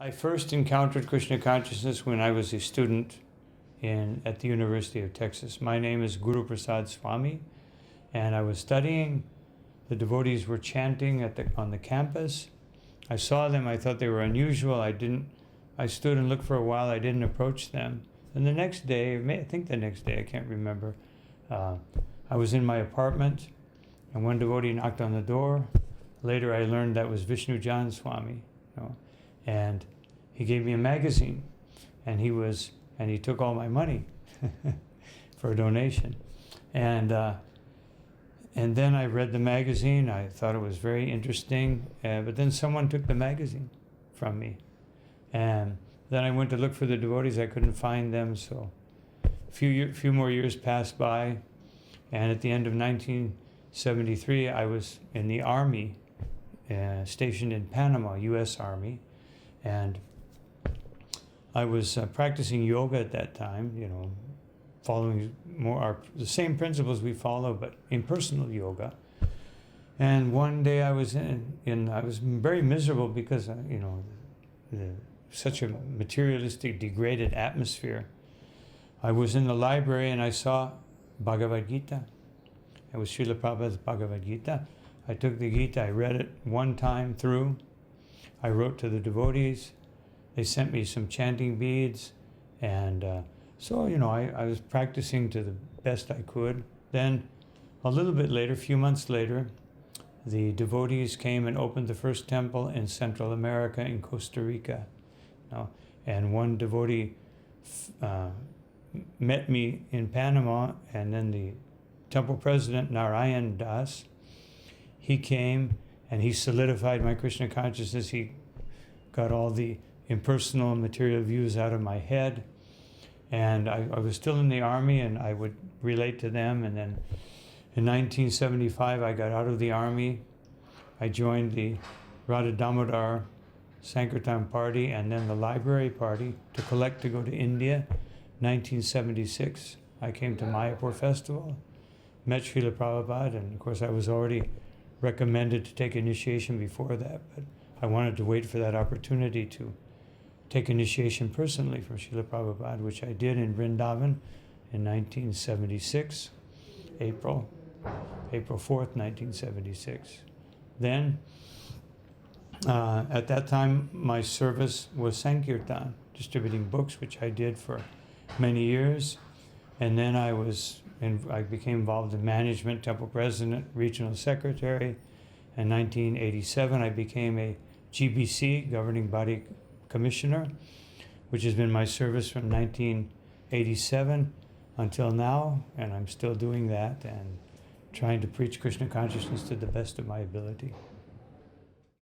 I first encountered Krishna consciousness when I was a student at the University of Texas. My name is Guru Prasad Swami, and I was studying. The devotees were chanting on the campus. I saw them. I thought they were unusual. I stood and looked for a while. I didn't approach them. And the next day, I think the next day, I can't remember, I was in my apartment, and one devotee knocked on the door. Later, I learned that was Vishnu Jan Swami, and he gave me a magazine, and he took all my money for a donation, and then I read the magazine. I thought it was very interesting, but then someone took the magazine from me, and then I went to look for the devotees. I couldn't find them, so a few more years passed by, and at the end of 1973, I was in the Army, stationed in Panama, U.S. Army, and I was practicing yoga at that time, following the same principles we follow, but impersonal yoga. And one day I was I was very miserable because such a materialistic, degraded atmosphere. I was in the library and I saw Bhagavad Gita. It was Srila Prabhupada's Bhagavad Gita. I took the Gita, I read it one time through. I wrote to the devotees. They sent me some chanting beads, and so I was practicing to the best I could. Then a little bit later, a few months later, the devotees came and opened the first temple in Central America, in Costa Rica. And one devotee met me in Panama, and then the temple president, Narayan Das, he came and he solidified my Krishna consciousness. He got all the impersonal material views out of my head. And I was still in the Army, and I would relate to them. And then in 1975, I got out of the Army. I joined the Radha Damodar Sankirtan Party and then the Library Party to collect to go to India. 1976, I came to Mayapur Festival, met Srila Prabhupada, and of course I was already recommended to take initiation before that, but I wanted to wait for that opportunity to take initiation personally from Srila Prabhupada, which I did in Vrindavan in 1976, April 4th, 1976. Then, at that time, my service was Sankirtan, distributing books, which I did for many years. And then I became involved in management, temple president, regional secretary. In 1987, I became a GBC, governing body commissioner, which has been my service from 1987 until now, and I'm still doing that and trying to preach Krishna consciousness to the best of my ability.